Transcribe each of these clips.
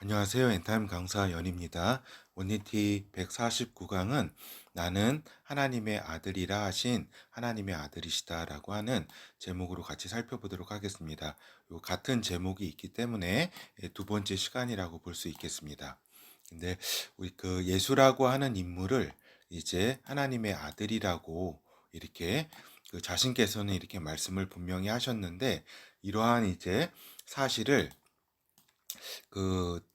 안녕하세요. 엔타임 강사 연입니다. 원니티 149강은 나는 하나님의 아들이라 하신 하나님의 아들이시다라고 하는 제목으로 같이 살펴보도록 하겠습니다. 요 같은 제목이 있기 때문에 두 번째 시간이라고 볼 수 있겠습니다. 근데 우리 그 예수라고 하는 인물을 이제 하나님의 아들이라고 이렇게 그 자신께서는 이렇게 말씀을 분명히 하셨는데, 이러한 이제 사실을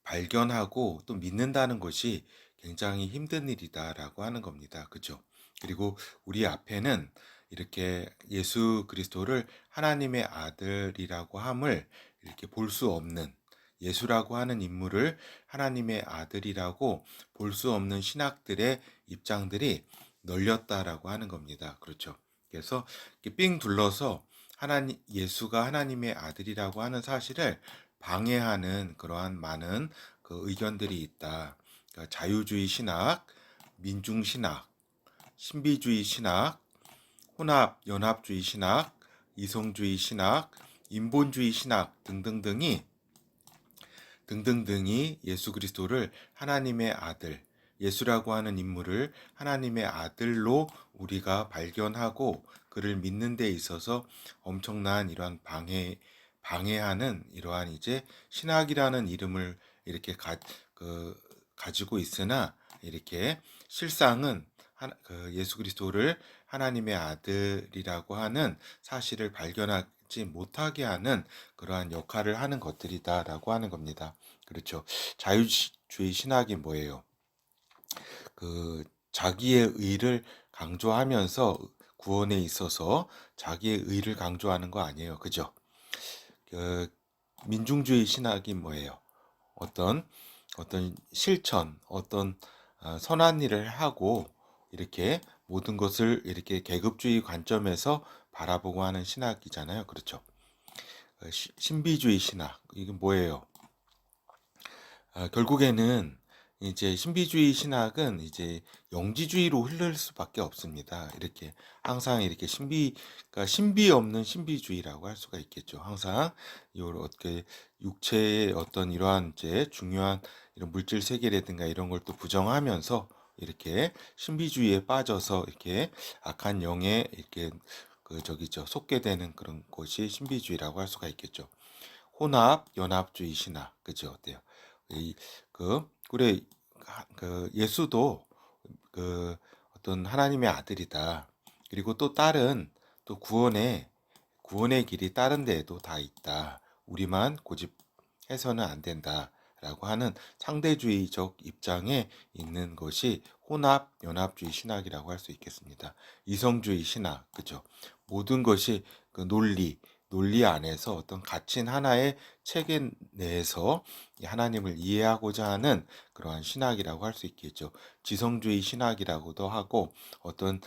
발견하고 또 믿는다는 것이 굉장히 힘든 일이다라고 하는 겁니다. 그죠? 그리고 우리 앞에는 이렇게 예수 그리스도를 하나님의 아들이라고 함을 이렇게 볼 수 없는, 예수라고 하는 인물을 하나님의 아들이라고 볼 수 없는 신학들의 입장들이 널렸다라고 하는 겁니다. 그렇죠? 그래서 이렇게 삥 둘러서 예수가 하나님의 아들이라고 하는 사실을 방해하는 그러한 많은 그 의견들이 있다. 그러니까 자유주의 신학, 민중 신학, 신비주의 신학, 혼합 연합주의 신학, 이성주의 신학, 인본주의 신학 등등등이 예수 그리스도를 하나님의 아들, 예수라고 하는 인물을 하나님의 아들로 우리가 발견하고 그를 믿는 데 있어서 엄청난 이러한 방해하는 이러한 이제 신학이라는 이름을 이렇게 가지고 있으나, 이렇게 실상은 예수 그리스도를 하나님의 아들이라고 하는 사실을 발견하지 못하게 하는 그러한 역할을 하는 것들이다라고 하는 겁니다. 그렇죠. 자유주의 신학이 뭐예요? 자기의 의를 강조하면서 구원에 있어서 자기의 의를 강조하는 거 아니에요. 그죠? 그 민중주의 신학이 뭐예요? 어떤 실천, 선한 일을 하고 이렇게 모든 것을 이렇게 계급주의 관점에서 바라보고 하는 신학이잖아요. 그렇죠? 신비주의 신학, 이게 뭐예요? 결국에는 이제 신비주의 신학은 이제 영지주의로 흐를 수밖에 없습니다. 이렇게 항상 이렇게 그러니까 신비 없는 신비주의라고 할 수가 있겠죠. 항상 이걸 어떻게 육체의 어떤 이러한 이제 중요한 이런 물질 세계라든가 이런 걸 또 부정하면서 이렇게 신비주의에 빠져서 이렇게 악한 영에 이렇게 속게 되는 그런 것이 신비주의라고 할 수가 있겠죠. 혼합 연합주의 신학, 그죠? 어때요? 이, 그래, 예수도 어떤 하나님의 아들이다. 그리고 또 다른, 또 구원의 길이 다른 데에도 다 있다. 우리만 고집해서는 안 된다. 라고 하는 상대주의적 입장에 있는 것이 혼합 연합주의 신학이라고 할 수 있겠습니다. 이성주의 신학, 그죠? 모든 것이 논리 안에서 어떤 갇힌 하나의 체계 내에서 하나님을 이해하고자 하는 그러한 신학이라고 할 수 있겠죠. 지성주의 신학이라고도 하고, 어떤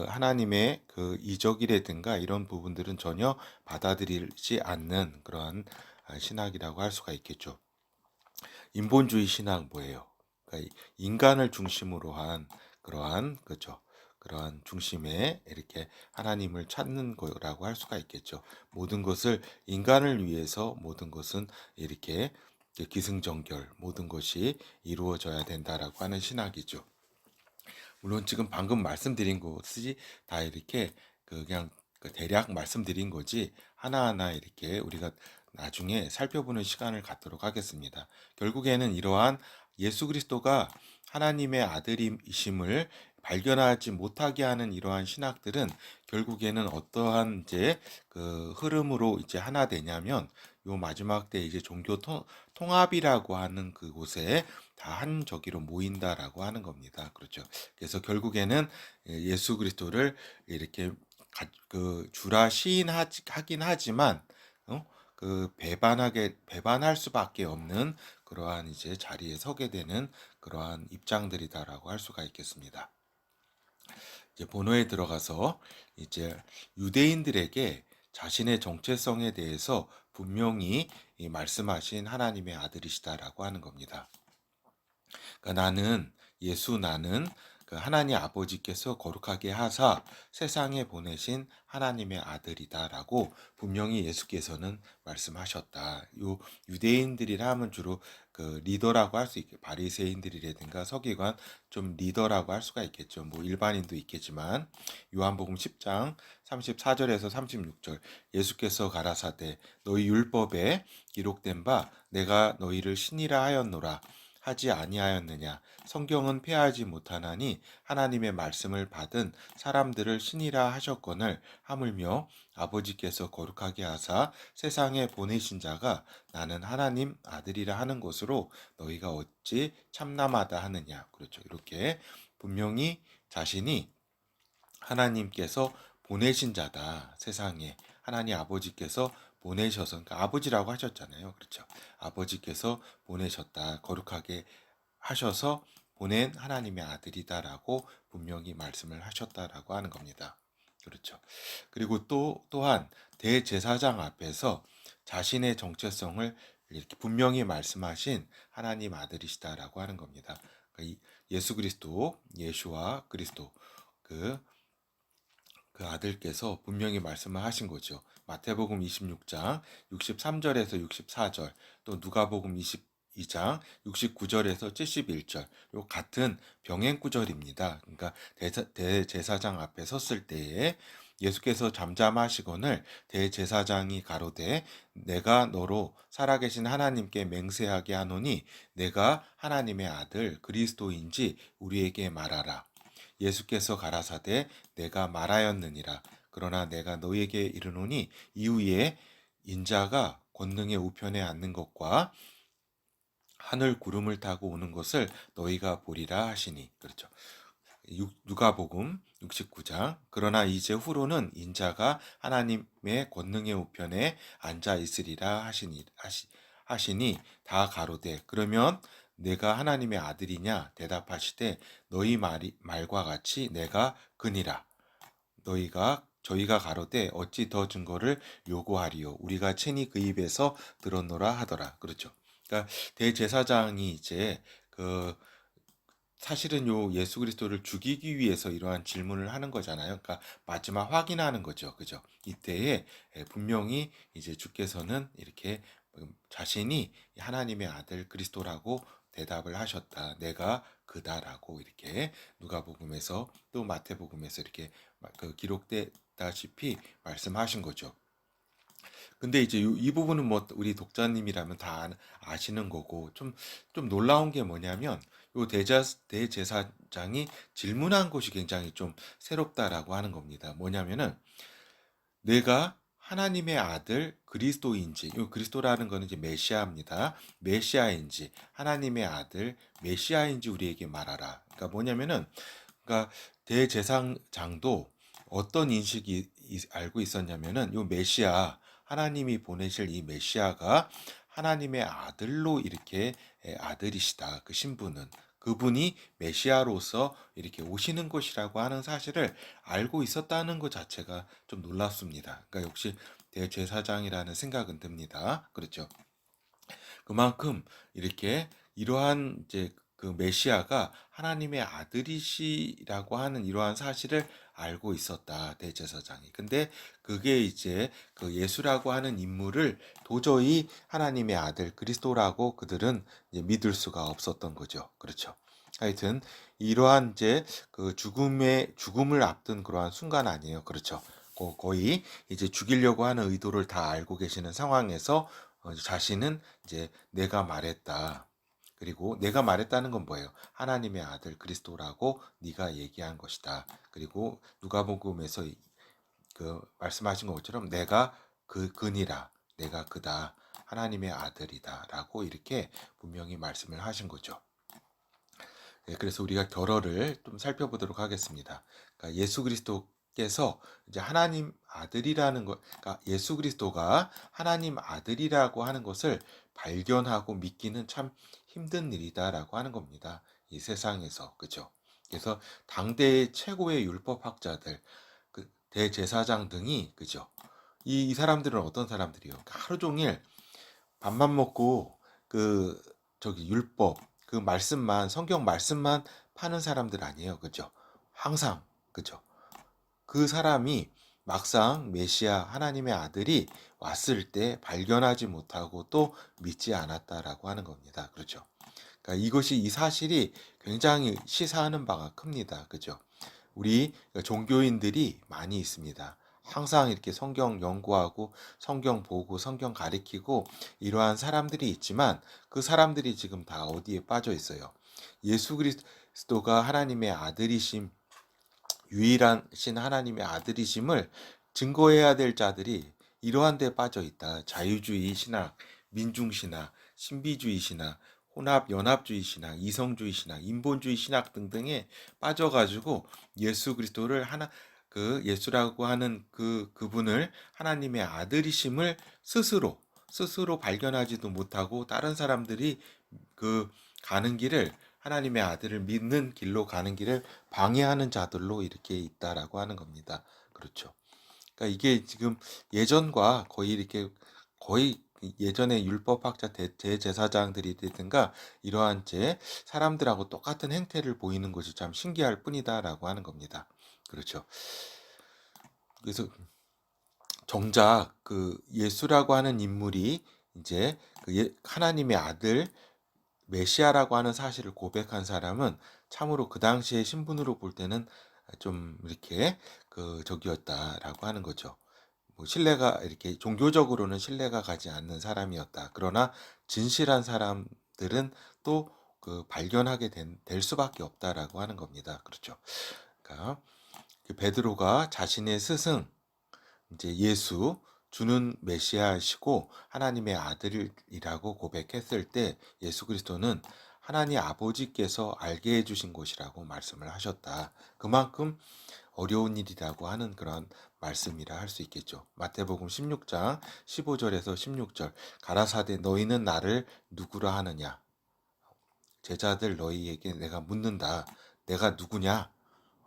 하나님의 이적이라든가 이런 부분들은 전혀 받아들이지 않는 그러한 신학이라고 할 수가 있겠죠. 인본주의 신학 뭐예요? 그러니까 인간을 중심으로 한 그러한, 그죠? 그러한 중심에 이렇게 하나님을 찾는 거라고 할 수가 있겠죠. 모든 것을 인간을 위해서 모든 것은 이렇게 기승전결 모든 것이 이루어져야 된다라고 하는 신학이죠. 물론 지금 방금 말씀드린 것이 다 이렇게 그냥 대략 말씀드린 거지, 하나하나 이렇게 우리가 나중에 살펴보는 시간을 갖도록 하겠습니다. 결국에는 이러한 예수 그리스도가 하나님의 아들이심을 발견하지 못하게 하는 이러한 신학들은 결국에는 어떠한 이제 흐름으로 이제 하나 되냐면, 요 마지막 때 이제 통합이라고 하는 그곳에 다 한 저기로 모인다라고 하는 겁니다. 그렇죠. 그래서 결국에는 예수 그리스도를 이렇게 주라 시인하긴 하지만, 배반할 수밖에 없는 그러한 이제 자리에 서게 되는 그러한 입장들이다라고 할 수가 있겠습니다. 이제 본어에 들어가서 이제 유대인들에게 자신의 정체성에 대해서 분명히 말씀하신 하나님의 아들이시다라고 하는 겁니다. 그러니까 나는 그 하나님 아버지께서 거룩하게 하사 세상에 보내신 하나님의 아들이다라고 분명히 예수께서는 말씀하셨다. 요 유대인들이라 하면 주로 그 리더라고 할 수 있게 바리새인들이라든가 서기관 좀 리더라고 할 수가 있겠죠. 뭐 일반인도 있겠지만 요한복음 10장 34절에서 36절 예수께서 가라사대 너희 율법에 기록된 바 내가 너희를 신이라 하였노라 하지 아니하였느냐 성경은 폐하지 못하나니 하나님의 말씀을 받은 사람들을 신이라 하셨거늘 하물며 아버지께서 거룩하게 하사 세상에 보내신 자가 나는 하나님 아들이라 하는 것으로 너희가 어찌 참남하다 하느냐. 그렇죠. 이렇게 분명히 자신이 하나님께서 보내신 자다. 세상에 하나님 아버지께서 보내셔서 그러니까 아버지라고 하셨잖아요. 그렇죠. 아버지께서 보내셨다. 거룩하게 하셔서 보낸 하나님의 아들이다라고 분명히 말씀을 하셨다라고 하는 겁니다. 그렇죠. 그리고 또한 대제사장 앞에서 자신의 정체성을 이렇게 분명히 말씀하신 하나님 아들이시다라고 하는 겁니다. 그러니까 예수 그리스도, 예수와 그리스도 그 아들께서 분명히 말씀을 하신 거죠. 마태복음 26장 63절에서 64절, 또 누가복음 22장 69절에서 71절, 요 같은 병행 구절입니다. 그러니까 대제사장 앞에 섰을 때에 예수께서 잠잠하시거늘 대제사장이 가로되 내가 너로 살아계신 하나님께 맹세하게 하노니 내가 하나님의 아들 그리스도인지 우리에게 말하라. 예수께서 가라사대 내가 말하였느니라. 그러나 내가 너희에게 이르노니 이후에 인자가 권능의 우편에 앉는 것과 하늘 구름을 타고 오는 것을 너희가 보리라 하시니. 그렇죠. 누가복음 69장 그러나 이제 후로는 인자가 하나님의 권능의 우편에 앉아 있으리라 하시니 다 가로되 그러면 내가 하나님의 아들이냐 대답하시되 너희 말과 같이 내가 그니라. 저희가 가로되 어찌 더 증거를 요구하리요 우리가 친히 그 입에서 들었노라 하더라. 그렇죠. 그러니까 대제사장이 이제 그 사실은 요 예수 그리스도를 죽이기 위해서 이러한 질문을 하는 거잖아요. 그러니까 마지막 확인하는 거죠. 그죠? 이때에 분명히 이제 주께서는 이렇게 자신이 하나님의 아들 그리스도라고 대답을 하셨다. 내가 그다라고 이렇게 누가복음에서 또 마태복음에서 이렇게 그 기록되다시피 말씀하신 거죠. 근데 이제 이 부분은 뭐 우리 독자님이라면 다 아시는 거고 좀 놀라운 게 뭐냐면 요 대제사장이 질문한 것이 굉장히 좀 새롭다라고 하는 겁니다. 뭐냐면은 내가 하나님의 아들 그리스도인지, 요 그리스도라는 거는 이제 메시아입니다. 메시아인지 하나님의 아들 메시아인지 우리에게 말하라. 그러니까 뭐냐면은 그러니까 대제사장도 어떤 인식이 알고 있었냐면은 요 메시아 하나님이 보내실 이 메시아가 하나님의 아들로 이렇게 아들이시다. 그 신분은 그분이 메시아로서 이렇게 오시는 것이라고 하는 사실을 알고 있었다는 것 자체가 좀 놀랍습니다. 그러니까 역시 대제사장이라는 생각은 듭니다. 그렇죠. 그만큼 이렇게 이러한 이제 그 메시아가 하나님의 아들이시라고 하는 이러한 사실을 알고 있었다 대제사장이. 근데 그게 이제 그 예수라고 하는 인물을 도저히 하나님의 아들 그리스도라고 그들은 이제 믿을 수가 없었던 거죠. 그렇죠. 하여튼 이러한 이제 그 죽음을 앞둔 그러한 순간 아니에요. 그렇죠. 거의 이제 죽이려고 하는 의도를 다 알고 계시는 상황에서 자신은 이제 내가 말했다. 그리고 내가 말했다는 건 뭐예요? 하나님의 아들 그리스도라고 네가 얘기한 것이다. 그리고 누가복음에서 그 말씀하신 것처럼 내가 그니라. 내가 그다. 하나님의 아들이다라고 이렇게 분명히 말씀을 하신 거죠. 네, 그래서 우리가 결어를 좀 살펴보도록 하겠습니다. 그러니까 예수 그리스도께서 이제 하나님 아들이라는 것, 그러니까 예수 그리스도가 하나님 아들이라고 하는 것을 발견하고 믿기는 참 힘든 일이다라고 하는 겁니다. 이 세상에서, 그죠? 그래서 당대의 최고의 율법학자들, 그 대제사장 등이, 그죠? 이 사람들은 어떤 사람들이요? 하루 종일 밥만 먹고 그 저기 율법 그 말씀만, 성경 말씀만 파는 사람들 아니에요. 그죠? 항상, 그죠? 그 사람이 막상 메시아 하나님의 아들이 왔을 때 발견하지 못하고 또 믿지 않았다라고 하는 겁니다. 그렇죠? 그러니까 이것이 이 사실이 굉장히 시사하는 바가 큽니다. 그죠? 우리 종교인들이 많이 있습니다. 항상 이렇게 성경 연구하고 성경 보고 성경 가리키고 이러한 사람들이 있지만 그 사람들이 지금 다 어디에 빠져 있어요? 예수 그리스도가 하나님의 아들이심, 유일하신 하나님의 아들이심을 증거해야 될 자들이 이러한 데 빠져 있다. 자유주의 신학, 민중 신학, 신비주의 신학, 혼합 연합주의 신학, 이성주의 신학, 인본주의 신학 등등에 빠져가지고 예수 그리스도를 그 예수라고 하는 그분을 하나님의 아들이심을 스스로 발견하지도 못하고 다른 사람들이 그 가는 길을 하나님의 아들을 믿는 길로 가는 길을 방해하는 자들로 이렇게 있다라고 하는 겁니다. 그렇죠. 그러니까 이게 지금 예전과 거의 예전에 율법학자 대제사장들이든가 이러한 사람들하고 똑같은 행태를 보이는 것이 참 신기할 뿐이다라고 하는 겁니다. 그렇죠. 그래서 정작 그 예수라고 하는 인물이 이제 하나님의 아들 메시아라고 하는 사실을 고백한 사람은 참으로 그 당시의 신분으로 볼 때는 좀 이렇게 그 적이었다라고 하는 거죠. 뭐 신뢰가 이렇게 종교적으로는 신뢰가 가지 않는 사람이었다. 그러나 진실한 사람들은 또 그 발견하게 될 수밖에 없다라고 하는 겁니다. 그렇죠. 그러니까 그 베드로가 자신의 스승 이제 예수 주는 메시아이시고 하나님의 아들이라고 고백했을 때 예수 그리스도는 하나님 아버지께서 알게 해주신 것이라고 말씀을 하셨다. 그만큼 어려운 일이라고 하는 그런 말씀이라 할 수 있겠죠. 마태복음 16장 15절에서 16절 가라사대 너희는 나를 누구라 하느냐 제자들 너희에게 내가 묻는다. 내가 누구냐?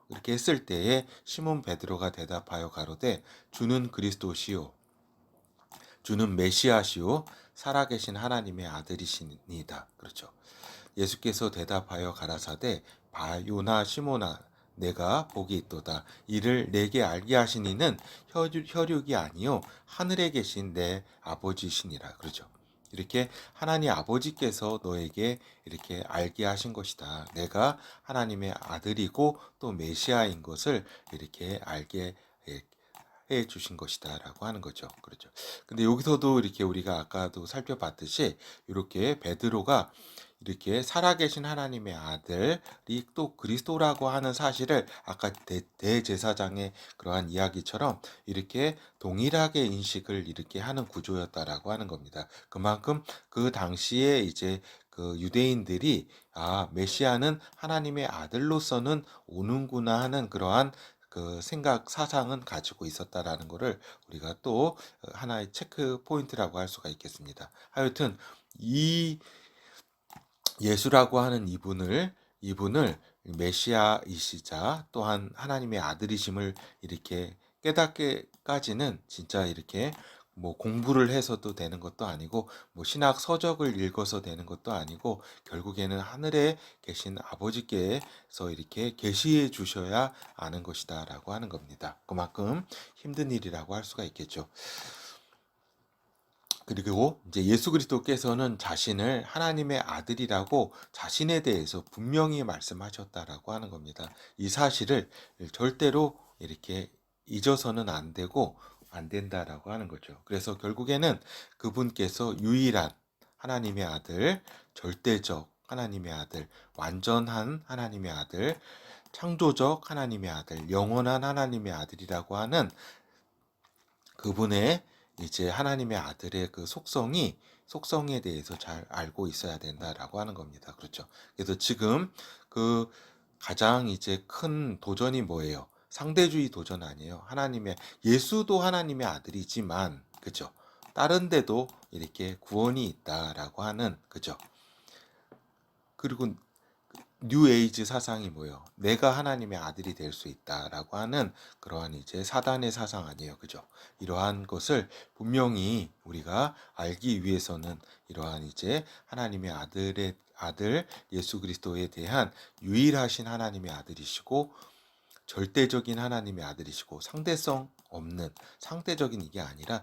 이렇게 했을 때에 시몬 베드로가 대답하여 가로되 주는 그리스도시요 주는 메시아시요 살아계신 하나님의 아들이시니이다. 그렇죠. 예수께서 대답하여 가라사대 바요나 시몬아 내가 복이 있도다. 이를 내게 알게 하신 이는 혈육이 아니요 하늘에 계신 내 아버지시니라. 그렇죠. 이렇게 하나님 아버지께서 너에게 이렇게 알게 하신 것이다. 내가 하나님의 아들이고 또 메시아인 것을 이렇게 알게 해 주신 것이다라고 하는 거죠. 그렇죠. 근데 여기서도 이렇게 우리가 아까도 살펴봤듯이 이렇게 베드로가 이렇게 살아계신 하나님의 아들이 또 그리스도라고 하는 사실을 아까 대제사장의 그러한 이야기처럼 이렇게 동일하게 인식을 이렇게 하는 구조였다라고 하는 겁니다. 그만큼 그 당시에 이제 그 유대인들이 메시아는 하나님의 아들로서는 오는구나 하는 그러한 그 생각 사상은 가지고 있었다라는 것을 우리가 또 하나의 체크 포인트라고 할 수가 있겠습니다. 하여튼 이 예수라고 하는 이분을 메시아이시자 또한 하나님의 아들이심을 이렇게 깨닫게까지는 진짜 이렇게 뭐 공부를 해서도 되는 것도 아니고 뭐 신학 서적을 읽어서 되는 것도 아니고 결국에는 하늘에 계신 아버지께서 이렇게 계시해 주셔야 아는 것이다라고 하는 겁니다. 그만큼 힘든 일이라고 할 수가 있겠죠. 그리고 이제 예수 그리스도께서는 자신을 하나님의 아들이라고 자신에 대해서 분명히 말씀하셨다라고 하는 겁니다. 이 사실을 절대로 이렇게 잊어서는 안 되고 안 된다라고 하는 거죠. 그래서 결국에는 그분께서 유일한 하나님의 아들, 절대적 하나님의 아들, 완전한 하나님의 아들, 창조적 하나님의 아들, 영원한 하나님의 아들이라고 하는 그분의 이제 하나님의 아들의 그 속성에 대해서 잘 알고 있어야 된다라고 하는 겁니다. 그렇죠. 그래서 지금 그 가장 이제 큰 도전이 뭐예요? 상대주의 도전 아니에요. 예수도 하나님의 아들이지만, 그죠? 다른 데도 이렇게 구원이 있다라고 하는, 그죠? 그리고 뉴에이지 사상이 뭐예요? 내가 하나님의 아들이 될 수 있다라고 하는 그러한 이제 사단의 사상 아니에요. 그죠? 이러한 것을 분명히 우리가 알기 위해서는 이러한 이제 하나님의 아들 예수 그리스도에 대한 유일하신 하나님의 아들이시고 절대적인 하나님의 아들이시고 상대성 없는 상대적인 이게 아니라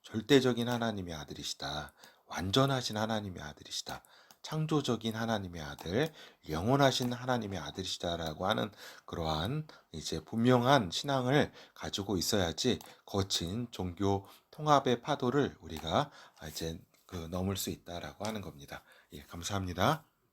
절대적인 하나님의 아들이시다. 완전하신 하나님의 아들이시다. 창조적인 하나님의 아들, 영원하신 하나님의 아들이시다라고 하는 그러한 이제 분명한 신앙을 가지고 있어야지 거친 종교 통합의 파도를 우리가 이제 넘을 수 있다라고 하는 겁니다. 예, 감사합니다.